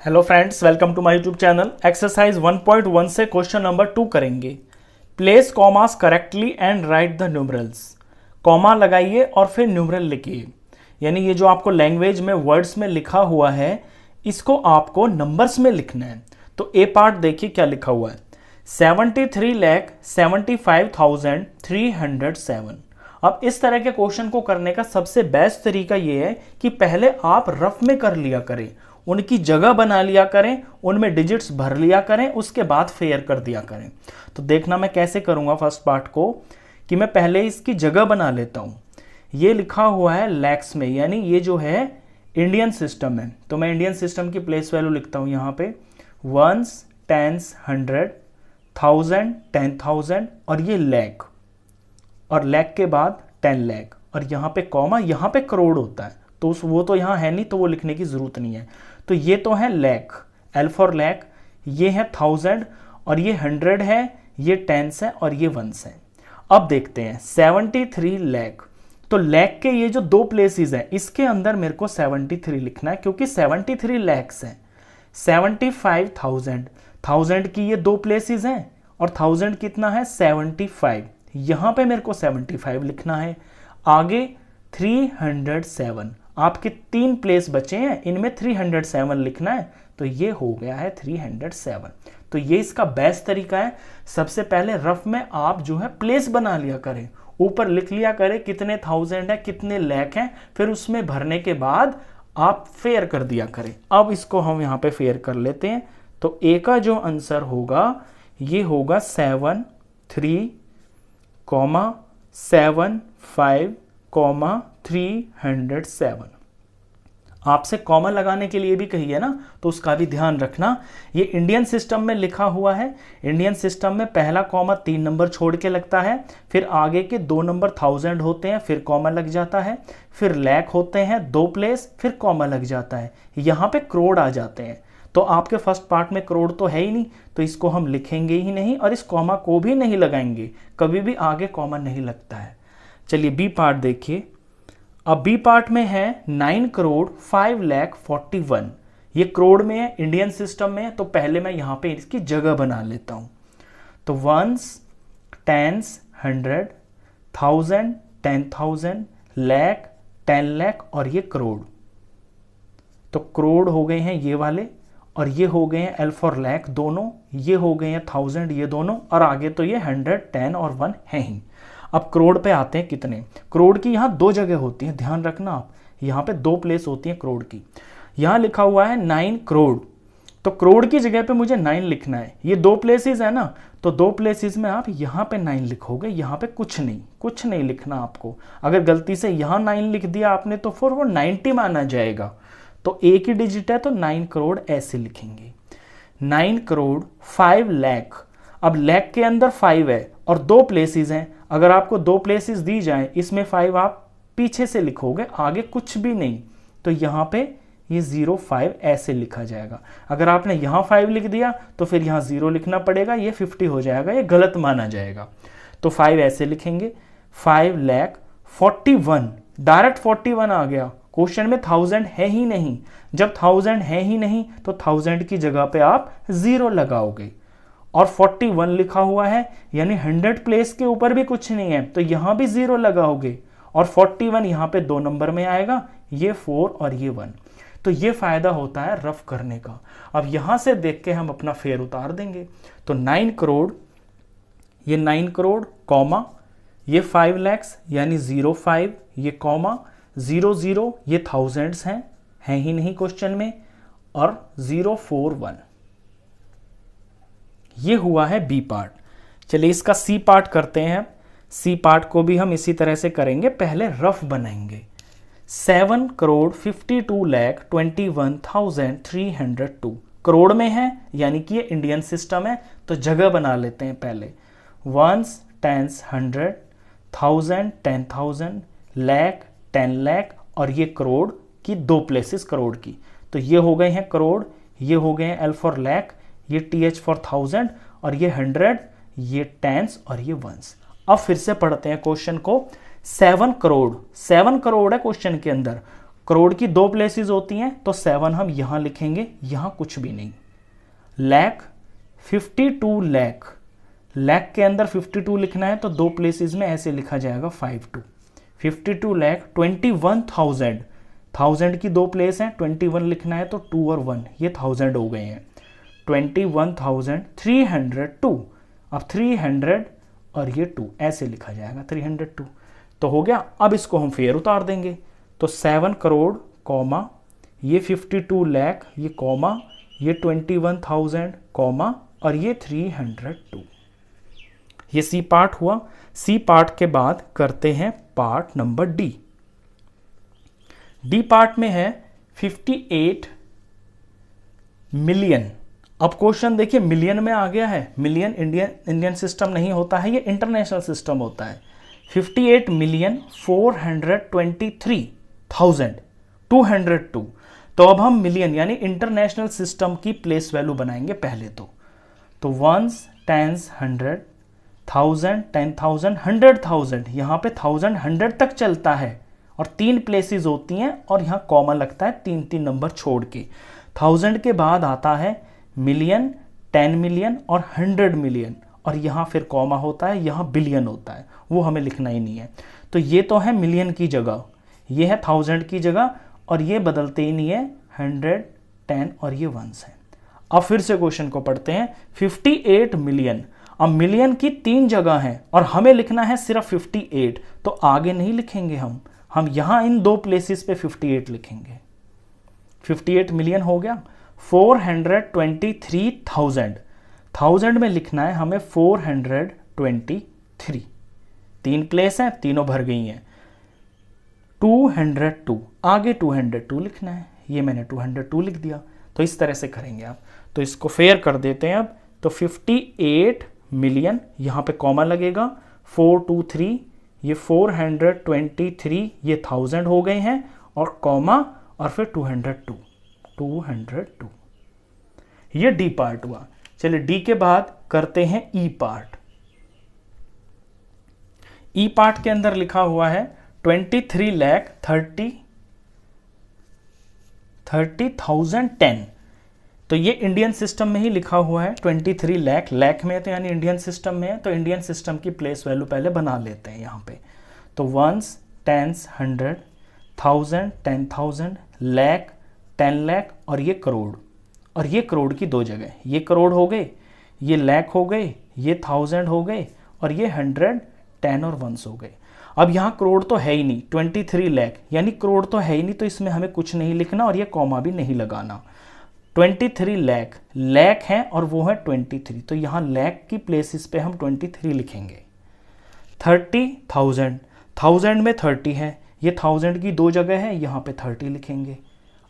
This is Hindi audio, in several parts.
Hello friends, welcome to my YouTube channel. Exercise 1.1 से क्वेश्चन नंबर 2 करेंगे। Place commas correctly and write the numerals. Comma लगाइए और फिर न्यूमरल लिखिए, यानी ये जो आपको लैंग्वेज में वर्ड्स में लिखा हुआ है इसको आपको नंबर्स में लिखना है। तो ए पार्ट देखिए क्या लिखा हुआ है, 73,75,307। अब इस तरह के क्वेश्चन को करने का सबसे बेस्ट तरीका ये है कि पहले आप रफ में कर लिया करें, उनकी जगह बना लिया करें, उनमें डिजिट्स भर लिया करें, उसके बाद फेयर कर दिया करें। तो देखना मैं कैसे करूंगा फर्स्ट पार्ट को, कि मैं पहले इसकी जगह बना लेता हूं। ये लिखा हुआ है लैक्स में, यानी ये जो है इंडियन सिस्टम है, तो मैं इंडियन सिस्टम की प्लेस वैल्यू लिखता हूं यहां पे वंस, टेंस, 100, 1000, 10,000 और ये लैख, और लैख के बाद 10 लाख, और यहाँ पे कॉमा, यहाँ पे करोड़ होता है तो वो तो यहाँ है नहीं, तो वो लिखने की जरूरत नहीं है। तो ये तो है लैख, एल फॉर लैख, ये है 1000 और ये 100 है, ये टेंस है और ये वंस है। अब देखते हैं 73 लाख, तो लैख के ये जो दो प्लेसेस हैं इसके अंदर मेरे को 73 लिखना है, क्योंकि 73 लैक्स हैं। 75,000, 1000 की ये दो प्लेसेस हैं और 1000 कितना है 75, यहां पे मेरे को 75 लिखना है। आगे 307, आपके 3 प्लेस बचे हैं, इनमें 307 लिखना है, तो ये हो गया है 307। तो ये इसका बेस्ट तरीका है। सबसे पहले रफ में आप जो है प्लेस बना लिया करें, ऊपर लिख लिया करें कितने 1000 है, कितने लाख हैं, फिर उसमें भरने के बाद आप फेयर कर दिया करें। अब इसको हम यहां पे फेयर कर लेते हैं। तो ए का जो आंसर होगा ये होगा 73,75,307। आपसे कॉमा लगाने के लिए भी कही है ना, तो उसका भी ध्यान रखना। ये इंडियन सिस्टम में लिखा हुआ है। इंडियन सिस्टम में पहला कॉमा 3 नंबर छोड़ के लगता है, फिर आगे के 2 नंबर 1000 होते हैं, फिर कॉमा लग जाता है, फिर लाख होते हैं 2 प्लेस, फिर कॉमा लग जाता है, यहाँ पे करोड़ आ जाते हैं। तो आपके फर्स्ट पार्ट में करोड़ तो है ही नहीं, तो इसको हम लिखेंगे ही नहीं और इस कॉमा को भी नहीं लगाएंगे, कभी भी आगे कॉमा नहीं लगता है। चलिए बी पार्ट देखिए। अब बी पार्ट में है 9,05,41,। ये करोड़ में है, इंडियन सिस्टम में है, तो पहले मैं यहां पे इसकी जगह बना लेता हूं। तो वंस, टेंस, 100, 1000, 10,000, लाख, 10 लाख और ये करोड़। तो करोड़ हो गए हैं ये वाले, और ये हो गए हैं एल फॉर लाख दोनों, ये हो गए हैं 1000 ये दोनों, और आगे तो ये 100, 10 और 1 है ही। अब करोड़ पे आते हैं कितने। करोड़ की यहाँ 2 जगह होती हैं, ध्यान रखना आप, यहाँ पे 2 प्लेस होती हैं करोड़ की। यहाँ लिखा हुआ है 9 करोड़, तो करोड़ की जगह पे मुझे 9 लिखना है। ये 2 प्लेसेस है ना, तो 2 प्लेसेस में आप यहाँ पे 9 लिखोगे, यहाँ पे कुछ नहीं लिखना आपको। अगर गलती से यहाँ 9 लिख दिया आपने तो फिर वो 90 माना जाएगा। तो एक ही डिजिट है तो 9 करोड़ ऐसे लिखेंगे। 9 करोड़ 5 लाख। अब लाख के अंदर 5 है और 2 प्लेसेस हैं, अगर आपको 2 प्लेसेस दी जाए, इसमें 5 आप पीछे से लिखोगे, आगे कुछ भी नहीं, तो यहाँ पे ये 05 ऐसे लिखा जाएगा। अगर आपने यहाँ 5 लिख दिया तो फिर यहाँ 0 लिखना पड़ेगा, ये 50 हो जाएगा, ये गलत माना जाएगा। तो 5 ऐसे लिखेंगे। 5,41,000, डायरेक्ट 41 आ गया। क्वेश्चन में 1000 है ही नहीं, जब 1000 है ही नहीं तो 1000 की जगह पे आप 0 लगाओगे, और 41 लिखा हुआ है, यानी 100 प्लेस के ऊपर भी कुछ नहीं है, तो यहां भी 0 लगाओगे, और 41 यहां पे 2 नंबर में आएगा, ये 4 और ये 1। तो ये फायदा होता है रफ करने का। अब यहां से देख के हम अपना फेयर उतार देंगे। तो 9 करोड़, ये 9 करोड़ कॉमा, ये 5 लैक्स यानी 05, ये कॉमा, 00 ये थाउजेंड्स हैं ही नहीं क्वेश्चन में, और 041, ये हुआ है बी पार्ट। चलिए इसका सी पार्ट करते हैं। सी पार्ट को भी हम इसी तरह से करेंगे, पहले रफ बनाएंगे। 7,52,21,302 करोड़ में है, यानी कि ये इंडियन सिस्टम है, तो जगह बना लेते हैं पहले। वंस, टेंस, 100, 1000, 10,000, लाख, 10 लाख और ये करोड़ की 2 प्लेसेस करोड़ की। तो ये हो गए हैं करोड़, ये हो गए हैं एल फॉर लाख, ये TH फॉर 1000 और ये 100, ये टेंस और ये वंस। अब फिर से पढ़ते हैं क्वेश्चन को। 7 करोड़, 7 करोड़ है क्वेश्चन के अंदर, करोड़ की 2 प्लेसेस होती हैं, तो 7 हम यहां लिखेंगे, यहां कुछ भी नहीं। लाख, 52 लाख, लाख के अंदर 52 लिखना है तो 2 प्लेसेस में ऐसे लिखा जाएगा 52, 52 लाख 21,000, 1000 की 2 प्लेस हैं, 21 लिखना है तो 2 और 1 ये 1000 हो गए हैं, 21,302। अब 300 और ये 2 ऐसे लिखा जाएगा 302, तो हो गया। अब इसको हम फेयर उतार देंगे, तो 7 करोड़ कॉमा ये 52 लाख ये कॉमा ये 21,000 कॉमा और ये 302। ये सी पार्ट हुआ। सी पार्ट के बाद करते हैं part number D. D part में है 58 मिलियन। अब क्वेश्चन देखिए मिलियन में आ गया है, मिलियन इंडियन सिस्टम नहीं होता है, ये इंटरनेशनल सिस्टम होता है। 58,423,202। तो अब हम मिलियन यानी इंटरनेशनल सिस्टम की प्लेस वैल्यू बनाएंगे पहले तो वंस, टेंस, 100, 1000, 10,000, 100,000, यहाँ पे 1000 100 तक चलता है और 3 प्लेसेस होती हैं और यहाँ कॉमा लगता है 3-3 नंबर छोड़ के। 1000 के बाद आता है मिलियन, 10 मिलियन और 100 मिलियन और यहाँ फिर कॉमा होता है, यहाँ बिलियन होता है, वो हमें लिखना ही नहीं है। तो ये तो है मिलियन की जगह, ये है 1000 की जगह और ये बदलते ही नहीं है, 100, 10 और ये 1 है। अब फिर से क्वेश्चन को पढ़ते हैं। 58 मिलियन, अब मिलियन की 3 जगह हैं और हमें लिखना है सिर्फ 58, तो आगे नहीं लिखेंगे हम यहां इन 2 प्लेसेस पे 58 लिखेंगे। 58 मिलियन हो गया। 423,000, 1000 में लिखना है हमें 423, 3 प्लेस हैं, तीनों भर गई हैं। 202, आगे 202 लिखना है, ये मैंने 202 लिख दिया। तो इस तरह से करेंगे आप, तो इसको फेयर कर देते हैं अब। तो 58 मिलियन, यहाँ पे कॉमा लगेगा, 423, ये 423, ये 1000 हो गए हैं और कॉमा और फिर 202। ये डी पार्ट हुआ। चलिए डी के बाद करते हैं ई पार्ट। ई पार्ट के अंदर लिखा हुआ है 23,30,010। तो ये इंडियन सिस्टम में ही लिखा हुआ है 23 लाख, लाख में तो यानी इंडियन सिस्टम में है, तो इंडियन सिस्टम की प्लेस वैल्यू पहले बना लेते हैं यहाँ पे। तो वंस, टेंस, 100, 1000, 10,000, लाख, 10 लाख और ये करोड़, और ये करोड़ की 2 जगह, ये करोड़ हो गए, ये लाख हो गए, ये 1000 हो गए और ये 100, 10 और 1 हो गए। अब यहाँ करोड़ तो है ही नहीं, 23 लाख यानी करोड़ तो है ही नहीं, तो इसमें हमें कुछ नहीं लिखना और ये कॉमा भी नहीं लगाना। 23 लाख, लाख है और वो है 23, तो यहाँ लाख की प्लेसेस पे हम 23 लिखेंगे। 30,000, 1000 में 30 है, ये 1000 की 2 जगह है, यहाँ पे 30 लिखेंगे।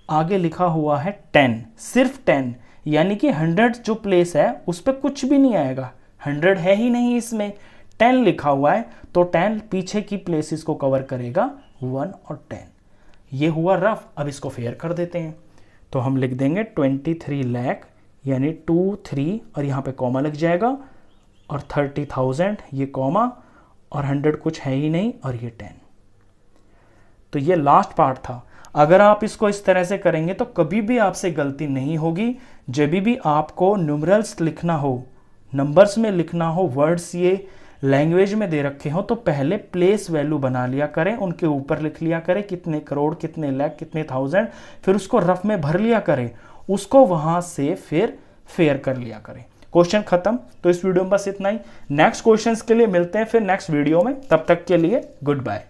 आगे लिखा हुआ है 10, सिर्फ 10 यानी कि 100 जो प्लेस है उस पर कुछ भी नहीं आएगा, 100 है ही नहीं इसमें, 10 लिखा हुआ है, तो 10 पीछे की प्लेसेस को कवर करेगा, 1 और 10। ये हुआ रफ। अब इसको फेयर कर देते हैं, तो हम लिख देंगे 23 लाख यानी 23 और यहाँ पे कॉमा लग जाएगा और 30,000 ये कॉमा और 100 कुछ है ही नहीं और ये 10। तो ये लास्ट पार्ट था। अगर आप इसको इस तरह से करेंगे तो कभी भी आपसे गलती नहीं होगी। जब भी आपको न्यूमरल्स लिखना हो, नंबर्स में लिखना हो, वर्ड्स ये लैंग्वेज में दे रखे हो, तो पहले प्लेस वैल्यू बना लिया करें, उनके ऊपर लिख लिया करें कितने करोड़, कितने लाख, कितने 1000, फिर उसको रफ में भर लिया करें, उसको वहां से फिर फेयर कर लिया करें। क्वेश्चन खत्म। तो इस वीडियो में बस इतना ही। नेक्स्ट क्वेश्चंस के लिए मिलते हैं फिर नेक्स्ट वीडियो में, तब तक के लिए गुड बाय।